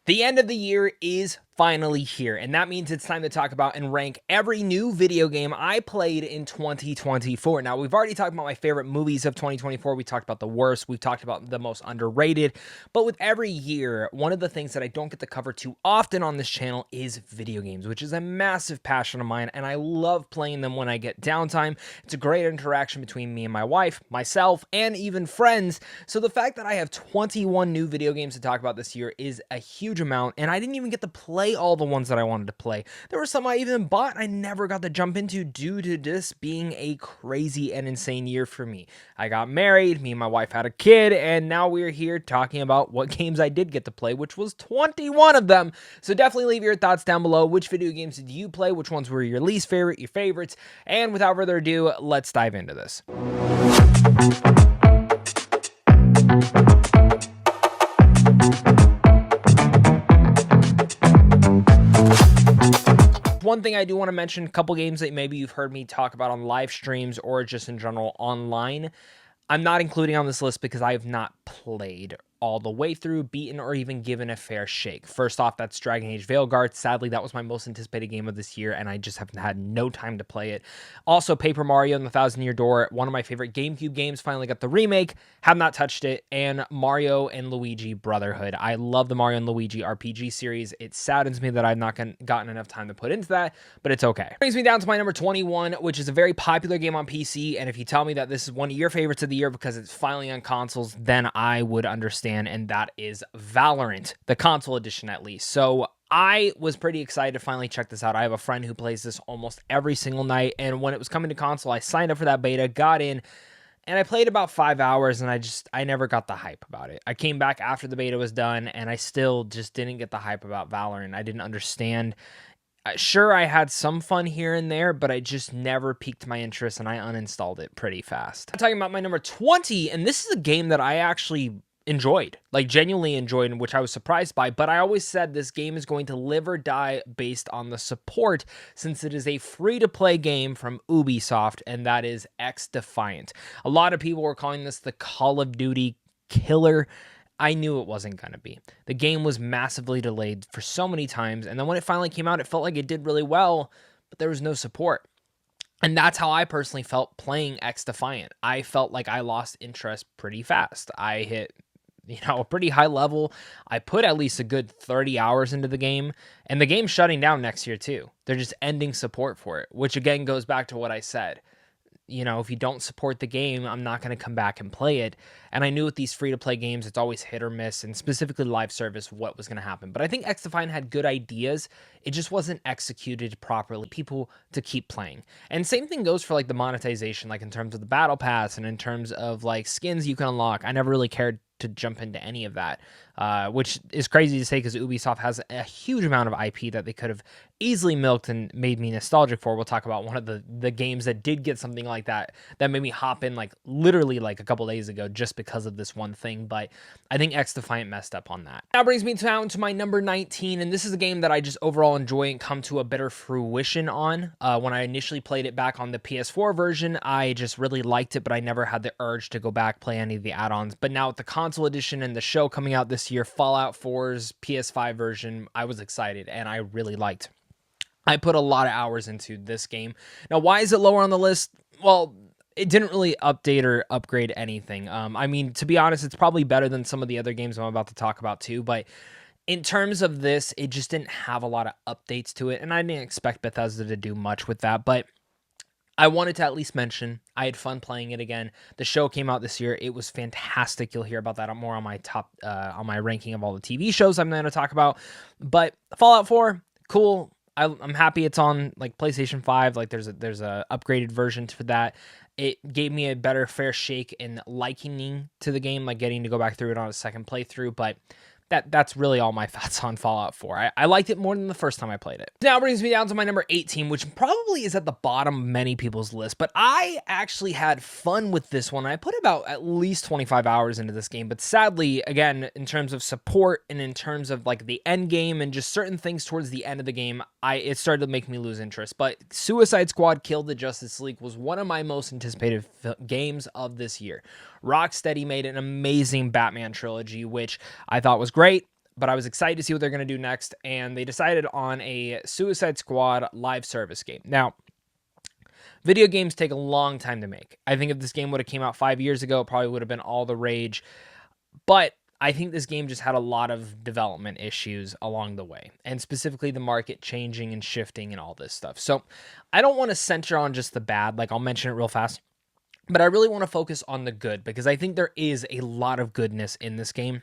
The end of the year is finally here, and that means it's time to talk about and rank every new video game I played in 2024. Now, we've already talked about my favorite movies of 2024. We talked about the worst. We've talked about the most underrated. But with every year, one of the things that I don't get to cover too often on this channel is video games, which is a massive passion of mine, and I love playing them when I get downtime. It's a great interaction between me and my wife, myself, and even friends. So the fact that I have 21 new video games to talk about this year is a huge amount, and I didn't even get to play all the ones that I wanted to play. There were some I even bought I never got to jump into due to this being a crazy and insane year for me. I got married, me and my wife had a kid, and now we're here talking about what games I did get to play, which was 21 of them. So definitely leave your thoughts down below. Which video games did you play? Which ones were your least favorite, your favorites? And without further ado, let's dive into this. One thing I do want to mention, a couple games that maybe you've heard me talk about on live streams or just in general online. I'm not including on this list because I have not played all the way through, beaten, or even given a fair shake. First off, that's Dragon Age Veilguard. Sadly, that was my most anticipated game of this year, and I just haven't had no time to play it. Also, Paper Mario and the Thousand Year Door, one of my favorite GameCube games, finally got the remake. Have not touched it. And Mario and Luigi Brotherhood. I love the Mario and Luigi RPG series. It saddens me that I've not gotten enough time to put into that, but it's okay. Brings me down to my number 21, which is a very popular game on PC, and if you tell me that this is one of your favorites of the year because it's finally on consoles, then I would understand. And that is Valorant, the console edition at least. So I was pretty excited to finally check this out. I have a friend who plays this almost every single night, and when it was coming to console, I signed up for that beta, got in, and I played about 5 hours, and I never got the hype about it. I came back after the beta was done, and I still just didn't get the hype about Valorant. I didn't understand. Sure, I had some fun here and there, but I just never piqued my interest, and I uninstalled it pretty fast. I'm talking about my number 20, and this is a game that I actually enjoyed, like genuinely enjoyed, which I was surprised by, but I always said this game is going to live or die based on the support, since it is a free-to-play game from Ubisoft, and that is XDefiant. A lot of people were calling this the Call of Duty killer. I knew it wasn't going to be. The game was massively delayed for so many times, and then when it finally came out, it felt like it did really well, but there was no support. And that's how I personally felt playing XDefiant. I felt like I lost interest pretty fast. I hit a pretty high level. I put at least a good 30 hours into the game, and the game's shutting down next year too. They're just ending support for it, which again goes back to what I said. If you don't support the game, I'm not going to come back and play it. And I knew with these free-to-play games, it's always hit or miss, and specifically live service, what was going to happen. But I think XDefiant had good ideas. It just wasn't executed properly. People to keep playing. And same thing goes for like the monetization, like in terms of the battle pass and in terms of like skins you can unlock. I never really cared to jump into any of that, which is crazy to say because Ubisoft has a huge amount of IP that they could have easily milked and made me nostalgic for. We'll talk about one of the games that did get something like that made me hop in like literally like a couple days ago just because of this one thing, but I think XDefiant messed up on that. That brings me down to my number 19, and this is a game that I just overall enjoy and come to a better fruition on. When I initially played it back on the PS4 version, I just really liked it, but I never had the urge to go back play any of the add-ons. But now with the console edition and the show coming out this year, Fallout 4's PS5 version, I was excited and I really liked. I put a lot of hours into this game. Now, why is it lower on the list? Well, it didn't really update or upgrade anything. I mean, to be honest, it's probably better than some of the other games I'm about to talk about too, but in terms of this, it just didn't have a lot of updates to it, and I didn't expect Bethesda to do much with that, but I wanted to at least mention I had fun playing it again. The show came out this year. It was fantastic. You'll hear about that more on my on my ranking of all the TV shows I'm going to talk about, but Fallout 4, cool. I'm happy it's on like PlayStation 5. Like there's a upgraded version for that. It gave me a better fair shake in likening to the game, like getting to go back through it on a second playthrough. But that's really all my thoughts on Fallout 4. I liked it more than the first time I played it. Now brings me down to my number 18, which probably is at the bottom of many people's list, but I actually had fun with this one. I put about at least 25 hours into this game, but sadly, again, in terms of support and in terms of like the end game and just certain things towards the end of the game, it started to make me lose interest. But Suicide Squad Kill the Justice League was one of my most anticipated games of this year. Rocksteady made an amazing Batman trilogy, which I thought was great. but I was excited to see what they're going to do next, and they decided on a Suicide Squad live service game. Now, video games take a long time to make. I think if this game would have came out 5 years ago, it probably would have been all the rage, but I think this game just had a lot of development issues along the way, and specifically the market changing and shifting and all this stuff. So I don't want to center on just the bad, like I'll mention it real fast, but I really want to focus on the good because I think there is a lot of goodness in this game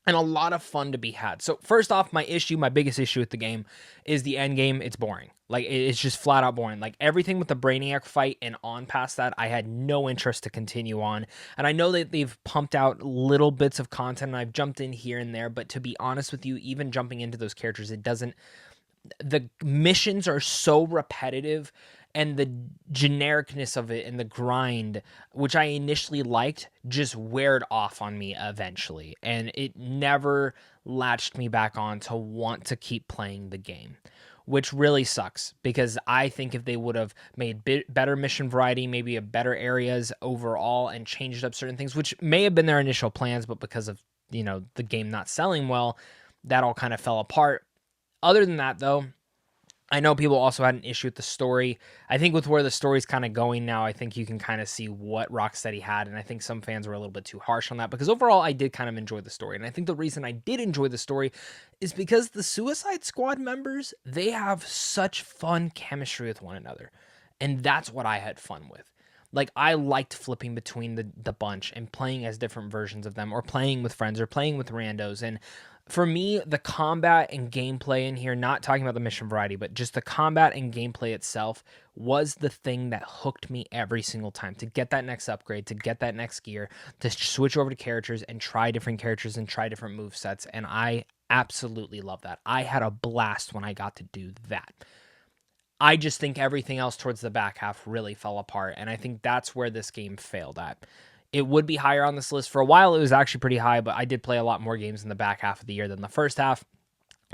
and a lot of fun to be had. So first off, my biggest issue with the game is the end game. It's boring. Like, it's just flat out boring. Like, everything with the Brainiac fight and on past that, I had no interest to continue on. And I know that they've pumped out little bits of content and I've jumped in here and there, but to be honest with you, even jumping into those characters, the missions are so repetitive and the genericness of it and the grind, which I initially liked, just weared off on me eventually. And it never latched me back on to want to keep playing the game, which really sucks because I think if they would have made better mission variety, maybe a better areas overall and changed up certain things, which may have been their initial plans, but because of, the game not selling well, that all kind of fell apart. Other than that, though, I know people also had an issue with the story. I think with where the story's kind of going now, I think you can kind of see what Rocksteady had, and I think some fans were a little bit too harsh on that because overall I did kind of enjoy the story. And I think the reason I did enjoy the story is because the Suicide Squad members, they have such fun chemistry with one another. And that's what I had fun with. Like, I liked flipping between the bunch and playing as different versions of them or playing with friends or playing with randos. And for me, the combat and gameplay in here, not talking about the mission variety, but just the combat and gameplay itself was the thing that hooked me every single time to get that next upgrade, to get that next gear, to switch over to characters and try different characters and try different movesets. And I absolutely love that. I had a blast when I got to do that. I just think everything else towards the back half really fell apart, and I think that's where this game failed at. It would be higher on this list. For a while, it was actually pretty high, but I did play a lot more games in the back half of the year than the first half.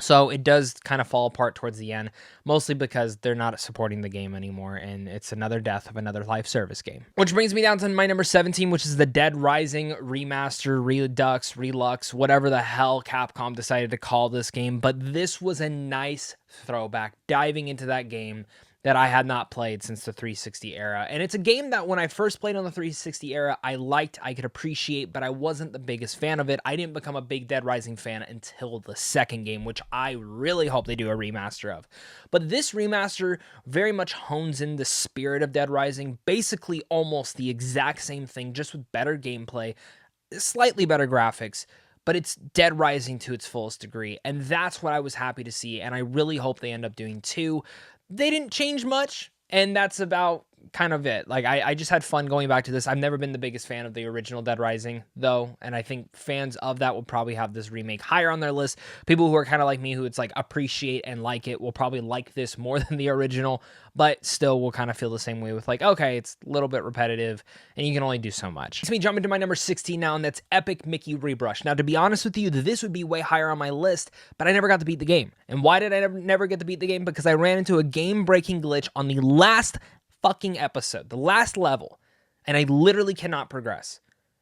So it does kind of fall apart towards the end, mostly because they're not supporting the game anymore, and it's another death of another live service game. Which brings me down to my number 17, which is the Dead Rising Remaster, Relux, whatever the hell Capcom decided to call this game. But this was a nice throwback, diving into that game that I had not played since the 360 era. And it's a game that when I first played on the 360 era, I liked, I could appreciate, but I wasn't the biggest fan of it. I didn't become a big Dead Rising fan until the second game, which I really hope they do a remaster of. But this remaster very much hones in the spirit of Dead Rising, basically almost the exact same thing, just with better gameplay, slightly better graphics, but it's Dead Rising to its fullest degree. And that's what I was happy to see, and I really hope they end up doing too. They didn't change much, and that's about kind of it. Like, I just had fun going back to this. I've never been the biggest fan of the original Dead Rising, though, and I think fans of that will probably have this remake higher on their list. People who are kind of like me, who it's like appreciate and like it, will probably like this more than the original, but still will kind of feel the same way with like, okay, it's a little bit repetitive, and you can only do so much. It's me jumping to my number 16 now, and that's Epic Mickey Rebrush. Now, to be honest with you, this would be way higher on my list, but I never got to beat the game. And why did I never get to beat the game? Because I ran into a game-breaking glitch on the last fucking episode, the last level, and I literally cannot progress.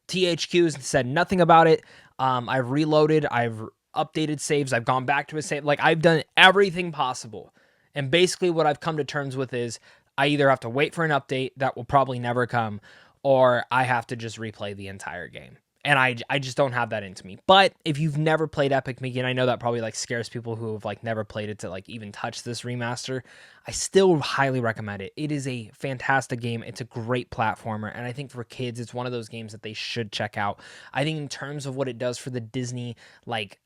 THQ said nothing about it. I've reloaded, I've updated saves, I've gone back to a save, like I've done everything possible. And basically what I've come to terms with is I either have to wait for an update that will probably never come, or I have to just replay the entire game. And I just don't have that into me. But if you've never played Epic Mickey, and I know that probably like scares people who have like never played it to like even touch this remaster, I still highly recommend it. It is a fantastic game. It's a great platformer, and I think for kids, it's one of those games that they should check out. I think in terms of what it does for the Disney like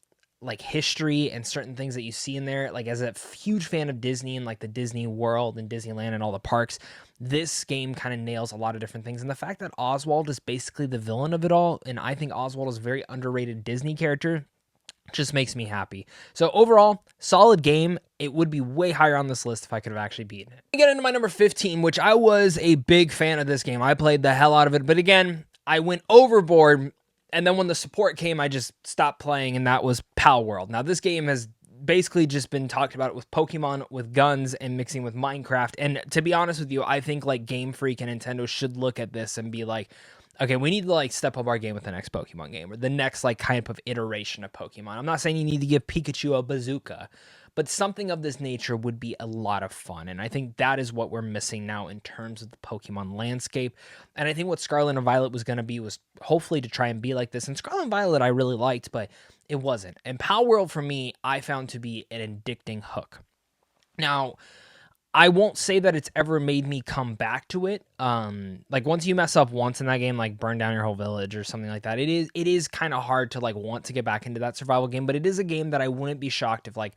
history and certain things that you see in there, like as a huge fan of Disney and like the Disney World and Disneyland and all the parks, this game kind of nails a lot of different things. And the fact that Oswald is basically the villain of it all, and I think Oswald is a very underrated Disney character, just makes me happy. So overall, solid game. It would be way higher on this list if I could have actually beaten it. I get into my number 15, which I was a big fan of this game. I played the hell out of it, but again, I went overboard. And then when the support came, I just stopped playing, and that was Pal World. Now, this game has basically just been talked about with Pokemon, with guns, and mixing with Minecraft. And to be honest with you, I think like Game Freak and Nintendo should look at this and be like, okay, we need to like step up our game with the next Pokemon game or the next like kind of iteration of Pokemon. I'm not saying you need to give Pikachu a bazooka, but something of this nature would be a lot of fun. And I think that is what we're missing now in terms of the Pokemon landscape. And I think what Scarlet and Violet was going to be was hopefully to try and be like this. And Scarlet and Violet I really liked, but it wasn't. And Pal World for me, I found to be an addicting hook. Now, I won't say that it's ever made me come back to it. Like once you mess up once in that game, like burn down your whole village or something like that, it is kind of hard to like want to get back into that survival game. But it is a game that I wouldn't be shocked if like,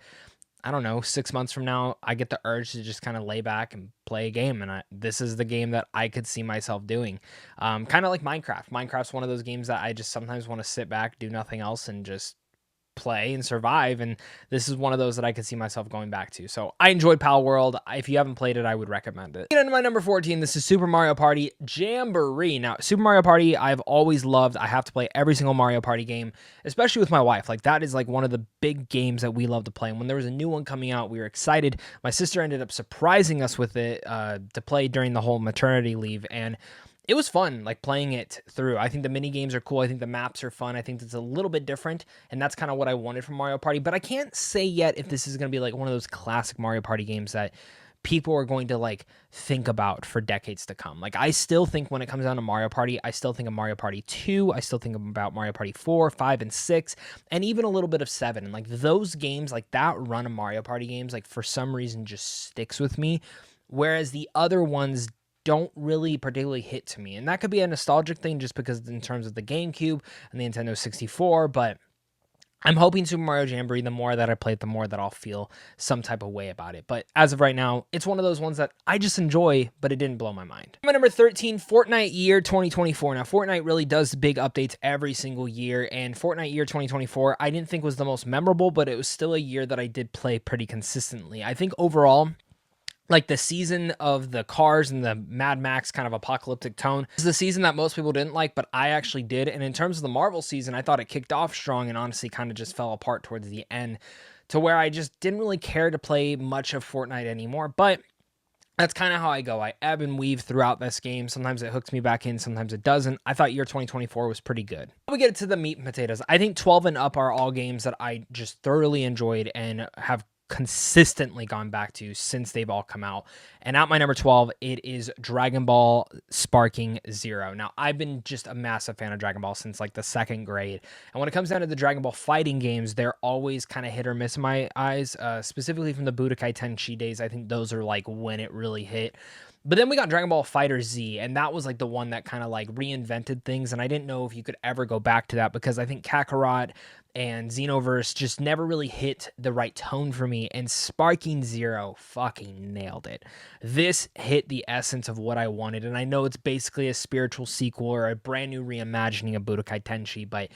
I don't know, 6 months from now, I get the urge to just kind of lay back and play a game. And this is the game that I could see myself doing. Kind of like Minecraft. Minecraft's one of those games that I just sometimes want to sit back, do nothing else, and just play and survive, and this is one of those that I could see myself going back to. So I enjoyed Pal World. If you haven't played it, I would recommend it. Get into my number 14. This is Super Mario Party Jamboree. Now, Super Mario Party, I've always loved. I have to play every single Mario Party game, especially with my wife. Like that is like one of the big games that we love to play. And when there was a new one coming out, we were excited. My sister ended up surprising us with it to play during the whole maternity leave, and it was fun, like playing it through. I think the mini games are cool. I think the maps are fun. I think it's a little bit different, and that's kind of what I wanted from Mario Party. But I can't say yet if this is going to be like one of those classic Mario Party games that people are going to like think about for decades to come. Like I still think when it comes down to Mario Party, I still think of Mario Party 2. I still think about Mario Party 4, 5, and 6, and even a little bit of 7. And like those games, like that run of Mario Party games, like for some reason just sticks with me. Whereas the other ones don't really particularly hit to me. And that could be a nostalgic thing just because in terms of the GameCube and the Nintendo 64, but I'm hoping Super Mario Jamboree, the more that I play it, the more that I'll feel some type of way about it. But as of right now, it's one of those ones that I just enjoy, but it didn't blow my mind. My number 13, Fortnite Year 2024. Now, Fortnite really does big updates every single year, and Fortnite Year 2024, I didn't think was the most memorable, but it was still a year that I did play pretty consistently. I think overall, like the season of the cars and the Mad Max kind of apocalyptic tone is the season that most people didn't like, but I actually did. And in terms of the Marvel season, I thought it kicked off strong and honestly kind of just fell apart towards the end to where I just didn't really care to play much of Fortnite anymore. But that's kind of how I go. I ebb and weave throughout this game. Sometimes it hooks me back in, sometimes it doesn't. I thought year 2024 was pretty good. We get to the meat and potatoes. I think 12 and up are all games that I just thoroughly enjoyed and have consistently gone back to since they've all come out. And at my number 12, it is Dragon Ball Sparking Zero. Now, I've been just a massive fan of Dragon Ball since like the 2nd grade. And when it comes down to the Dragon Ball fighting games, they're always kind of hit or miss in my eyes, specifically from the Budokai Tenkaichi days. I think those are like when it really hit. But then we got Dragon Ball FighterZ, and that was like the one that kind of like reinvented things. And I didn't know if you could ever go back to that because I think Kakarot and Xenoverse just never really hit the right tone for me. And Sparking Zero fucking nailed it. This hit the essence of what I wanted. And I know it's basically a spiritual sequel or a brand new reimagining of Budokai Tenkaichi, but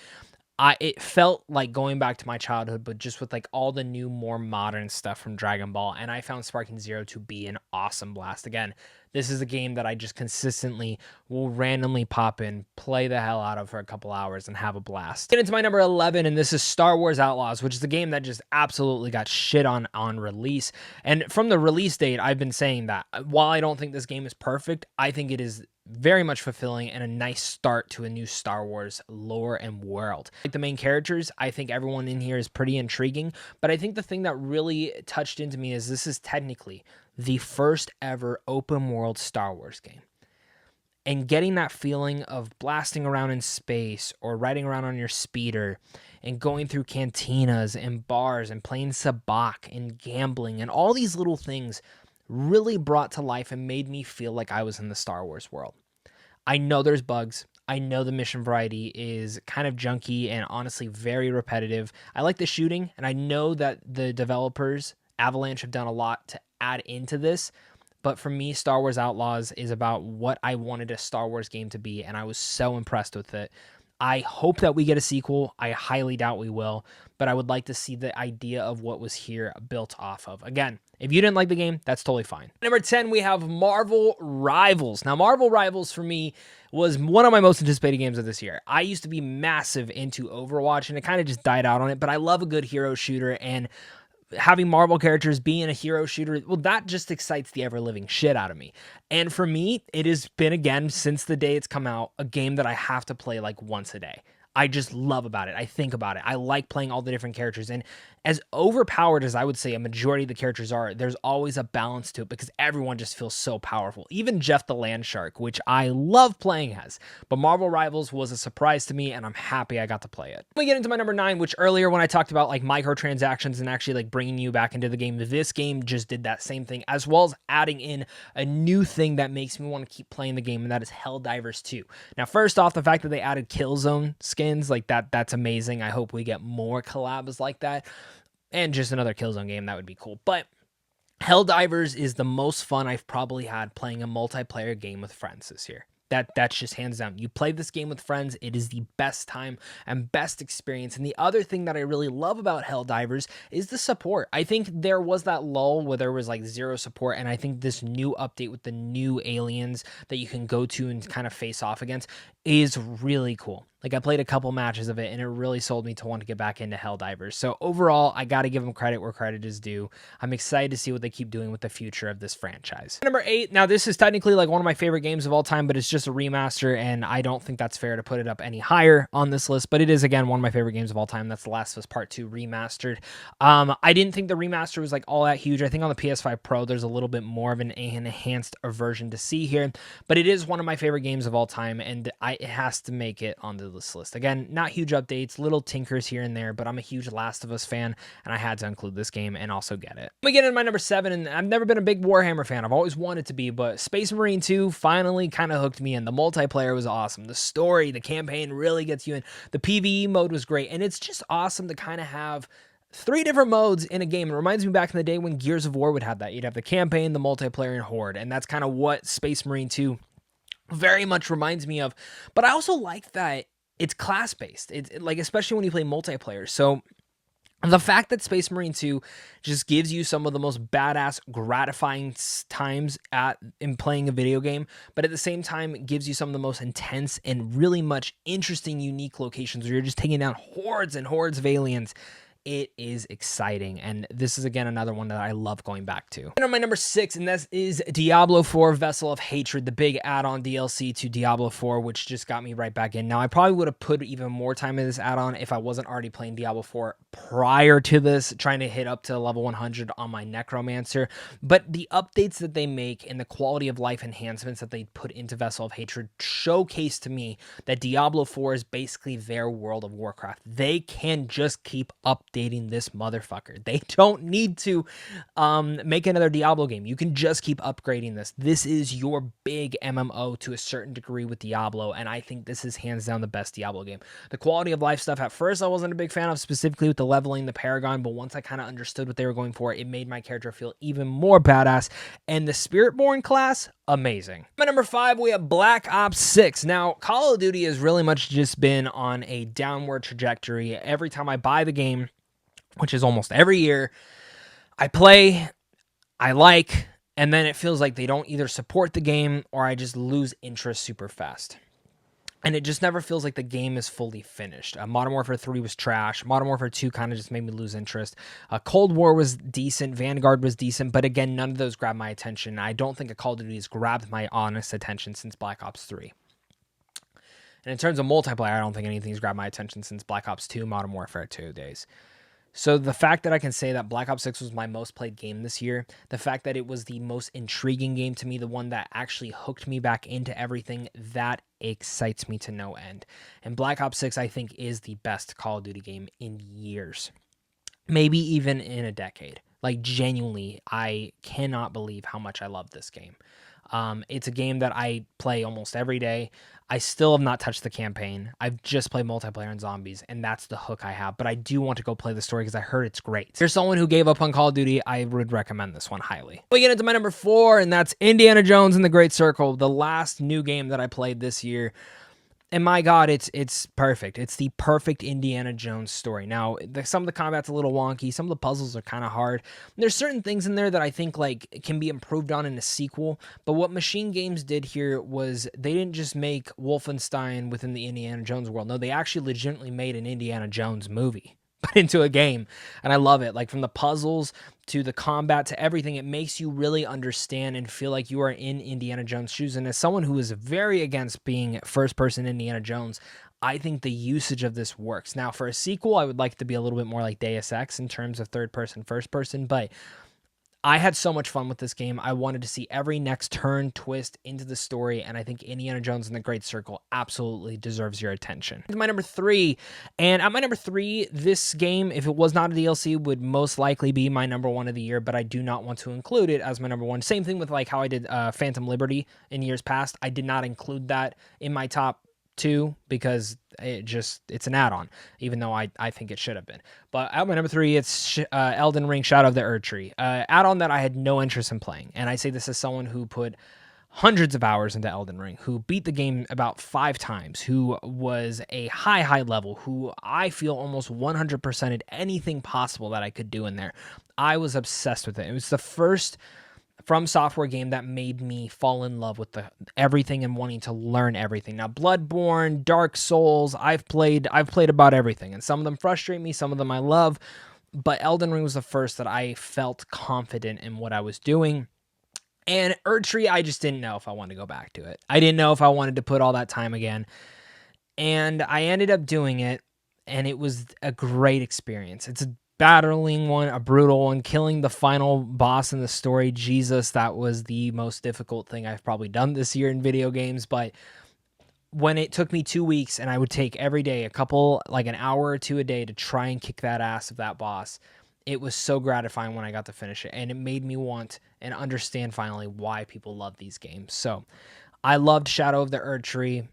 it felt like going back to my childhood, but just with like all the new, more modern stuff from Dragon Ball. And I found Sparking Zero to be an awesome blast. Again, this is a game that I just consistently will randomly pop in, play the hell out of for a couple hours, and have a blast. Get into my number 11, and this is Star Wars Outlaws, which is a game that just absolutely got shit on release. And from the release date, I've been saying that while I don't think this game is perfect, I think it is very much fulfilling and a nice start to a new Star Wars lore and world. Like the main characters, I think everyone in here is pretty intriguing, but I think the thing that really touched into me is this is technically the first ever open world Star Wars game. And getting that feeling of blasting around in space or riding around on your speeder and going through cantinas and bars and playing sabacc and gambling and all these little things really brought to life and made me feel like I was in the Star Wars world. I know there's bugs. I know the mission variety is kind of junky and honestly very repetitive. I like the shooting, and I know that the developers, Avalanche, have done a lot to add into this. But for me, Star Wars Outlaws is about what I wanted a Star Wars game to be, and I was so impressed with it. I hope that we get a sequel. I highly doubt we will, but I would like to see the idea of what was here built off of. Again, if you didn't like the game, that's totally fine. Number 10, we have Marvel Rivals. Now, Marvel Rivals for me was one of my most anticipated games of this year. I used to be massive into Overwatch, and it kind of just died out on it, but I love a good hero shooter, and having Marvel characters being a hero shooter, well, that just excites the ever-living shit out of me. And for me, it has been, again, since the day it's come out, a game that I have to play like once a day. I just love about it. I think about it. I like playing all the different characters. And as overpowered as I would say a majority of the characters are, there's always a balance to it because everyone just feels so powerful. Even Jeff the Land Shark, which I love playing as. But Marvel Rivals was a surprise to me, and I'm happy I got to play it. We get into my number 9, which earlier when I talked about like microtransactions and actually like bringing you back into the game, this game just did that same thing, as well as adding in a new thing that makes me want to keep playing the game, and that is Helldivers 2. Now, first off, the fact that they added Killzone skins, like that's amazing. I hope we get more collabs like that. And just another Killzone game, that would be cool. But Helldivers is the most fun I've probably had playing a multiplayer game with friends this year. That's just hands down. You play this game with friends, it is the best time and best experience. And the other thing that I really love about Helldivers is the support. I think there was that lull where there was like zero support, and I think this new update with the new aliens that you can go to and kind of face off against is really cool. Like, I played a couple matches of it, and it really sold me to want to get back into Helldivers. So overall, I got to give them credit where credit is due. I'm excited to see what they keep doing with the future of this franchise. Number 8, now this is technically like one of my favorite games of all time, but it's just a remaster, and I don't think that's fair to put it up any higher on this list, but it is, again, one of my favorite games of all time. That's The Last of Us Part 2 Remastered. I didn't think the remaster was like all that huge. I think on the PS5 Pro, there's a little bit more of an enhanced version to see here, but it is one of my favorite games of all time, and it has to make it onto this list. Again, not huge updates, little tinkers here and there, but I'm a huge Last of Us fan, and I had to include this game and also get it. We get into my number 7, and I've never been a big Warhammer fan. I've always wanted to be, but Space Marine 2 finally kind of hooked me in. The multiplayer was awesome. The story, the campaign really gets you in. The PvE mode was great, and it's just awesome to kind of have 3 different modes in a game. It reminds me back in the day when Gears of War would have that. You'd have the campaign, the multiplayer, and Horde, and that's kind of what Space Marine 2 very much reminds me of. But I also like that it's class-based. It's like, especially when you play multiplayer. So the fact that Space Marine 2 just gives you some of the most badass, gratifying times in playing a video game, but at the same time gives you some of the most intense and really much interesting, unique locations where you're just taking down hordes and hordes of aliens. It is exciting, and this is, again, another one that I love going back to. And on my number 6, and this is Diablo 4 Vessel of Hatred, the big add-on DLC to Diablo 4, which just got me right back in. Now, I probably would have put even more time in this add-on if I wasn't already playing Diablo 4 prior to this, trying to hit up to level 100 on my Necromancer. But the updates that they make and the quality of life enhancements that they put into Vessel of Hatred showcase to me that Diablo 4 is basically their World of Warcraft. They can just keep updating this motherfucker. They don't need to make another Diablo game. You can just keep upgrading this. This is your big MMO to a certain degree with Diablo, and I think this is hands down the best Diablo game. The quality of life stuff, at first I wasn't a big fan of, specifically with the leveling, the Paragon, but once I kind of understood what they were going for, it made my character feel even more badass. And the Spiritborn class, amazing. My number 5, we have Black Ops 6. Now, Call of Duty has really much just been on a downward trajectory. Every time I buy the game, which is almost every year, I play, I like, and then it feels like they don't either support the game or I just lose interest super fast. And it just never feels like the game is fully finished. Modern Warfare 3 was trash. Modern Warfare 2 kind of just made me lose interest. Cold War was decent. Vanguard was decent. But again, none of those grabbed my attention. I don't think a Call of Duty has grabbed my honest attention since Black Ops 3. And in terms of multiplayer, I don't think anything's grabbed my attention since Black Ops 2, Modern Warfare 2 days. So the fact that I can say that Black Ops 6 was my most played game this year, the fact that it was the most intriguing game to me, the one that actually hooked me back into everything, that excites me to no end. And Black Ops 6, I think, is the best Call of Duty game in years. Maybe even in a decade. Like, genuinely, I cannot believe how much I love this game. It's a game that I play almost every day. I still have not touched the campaign. I've just played multiplayer and zombies, and that's the hook I have. But I do want to go play the story because I heard it's great. If you're someone who gave up on Call of Duty, I would recommend this one highly. We get into my number 4, and that's Indiana Jones and the Great Circle, the last new game that I played this year. And my God, it's perfect. It's the perfect Indiana Jones story. Now, some of the combat's a little wonky. Some of the puzzles are kind of hard. There's certain things in there that I think like can be improved on in a sequel. But what Machine Games did here was they didn't just make Wolfenstein within the Indiana Jones world. No, they actually legitimately made an Indiana Jones movie put into a game. And I love it. Like from the puzzles to the combat to everything, it makes you really understand and feel like you are in Indiana Jones' shoes. And as someone who is very against being first person Indiana Jones, I think the usage of this works. Now, for a sequel, I would like it to be a little bit more like Deus Ex in terms of third person, first person, but I had so much fun with this game. I wanted to see every next turn, twist into the story, and I think Indiana Jones and the Great Circle absolutely deserves your attention. My number 3, and at my number 3, this game, if it was not a DLC, would most likely be my number 1 of the year, but I do not want to include it as my number 1. Same thing with like how I did Phantom Liberty in years past. I did not include that in my top 2 because it's an add-on, even though I think it should have been. But at my number 3, it's Elden Ring Shadow of the Erdtree, add-on that I had no interest in playing. And I say this as someone who put hundreds of hours into Elden Ring, who beat the game about 5 times, who was a high level, who I feel almost 100%ed anything possible that I could do in there. I was obsessed with it. It was the first From Software game that made me fall in love with everything and wanting to learn everything. Now, Bloodborne, Dark Souls, I've played about everything, and some of them frustrate me, some of them I love, but Elden Ring was the first that I felt confident in what I was doing. And Erdtree, I just didn't know if I wanted to go back to it. I didn't know if I wanted to put all that time again. And I ended up doing it, and it was a great experience. It's a battling one, a brutal one, killing the final boss in the story. Jesus, that was the most difficult thing I've probably done this year in video games. But when it took me 2 weeks and I would take every day like an hour or 2 a day to try and kick that ass of that boss, it was so gratifying when I got to finish it. And it made me want and understand finally why people love these games. So I loved Shadow of the Erdtree,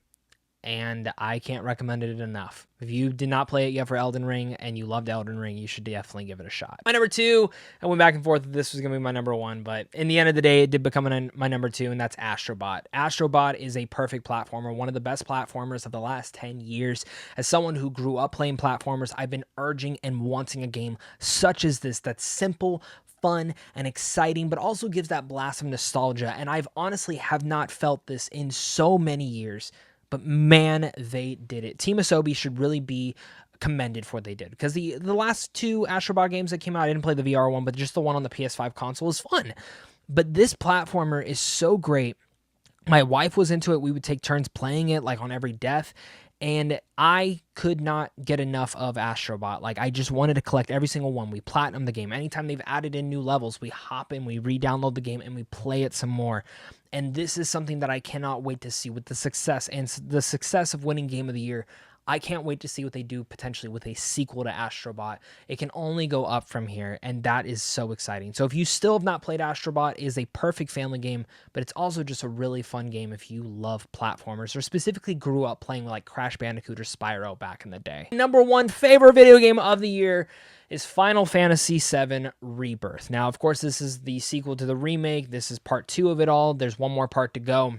and I can't recommend it enough. If you did not play it yet for Elden Ring and you loved Elden Ring, you should definitely give it a shot. My number 2, I went back and forth if this was going to be my number 1, but in the end of the day, it did become my number 2, and that's Astrobot. Astrobot is a perfect platformer, one of the best platformers of the last 10 years. As someone who grew up playing platformers, I've been urging and wanting a game such as this that's simple, fun, and exciting, but also gives that blast of nostalgia, and I've honestly have not felt this in so many years. But man, they did it. Team Asobi should really be commended for what they did, because the last 2 Astrobot games that came out, I didn't play the VR one, but just the one on the PS5 console is fun. But this platformer is so great. My wife was into it. We would take turns playing it, like on every death, and I could not get enough of Astrobot. Like, I just wanted to collect every single one. We platinum the game. Anytime they've added in new levels, we hop in, we re-download the game, and we play it some more. And this is something that I cannot wait to see with the success of winning Game of the Year. I can't wait to see what they do potentially with a sequel to Astrobot. It can only go up from here, and that is so exciting. So if you still have not played Astrobot, it is a perfect family game, but it's also just a really fun game if you love platformers or specifically grew up playing like Crash Bandicoot or Spyro back in the day. Number 1 favorite video game of the year is Final Fantasy VII Rebirth. Now, of course, this is the sequel to the remake. This is part 2 of it all. There's one more part to go.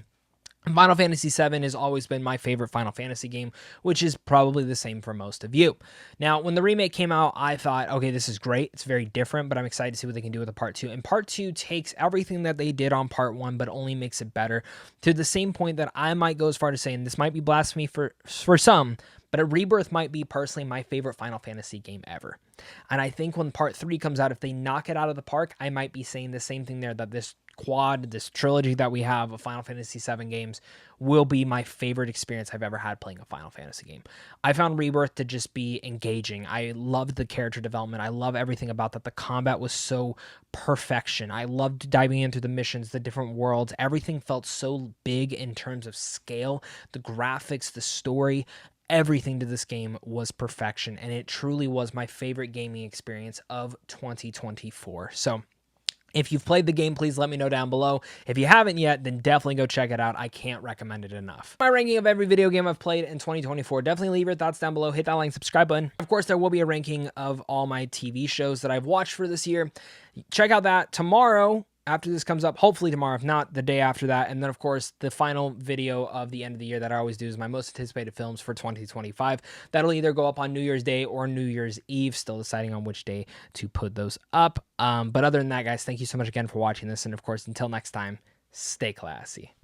Final Fantasy VII has always been my favorite Final Fantasy game, which is probably the same for most of you. Now, when the remake came out, I thought, okay, this is great. It's very different, but I'm excited to see what they can do with the part 2. And part 2 takes everything that they did on part 1, but only makes it better, to the same point that I might go as far to saying this might be blasphemy for some, but a Rebirth might be personally my favorite Final Fantasy game ever. And I think when part 3 comes out, if they knock it out of the park, I might be saying the same thing there, that this trilogy that we have of Final Fantasy VII games will be my favorite experience I've ever had playing a Final Fantasy game. I found Rebirth to just be engaging. I loved the character development. I love everything about that. The combat was so perfection. I loved diving into the missions, the different worlds. Everything felt so big in terms of scale, the graphics, the story. Everything to this game was perfection, and it truly was my favorite gaming experience of 2024. So if you've played the game, please let me know down below. If you haven't yet, then definitely go check it out. I can't recommend it enough. My ranking of every video game I've played in 2024. Definitely leave your thoughts down below. Hit that like and subscribe button. Of course, there will be a ranking of all my TV shows that I've watched for this year. Check out that tomorrow. After this comes up, hopefully tomorrow, if not the day after that. And then, of course, the final video of the end of the year that I always do is my most anticipated films for 2025. That'll either go up on New Year's Day or New Year's Eve, still deciding on which day to put those up. But other than that, guys, thank you so much again for watching this. And, of course, until next time, stay classy.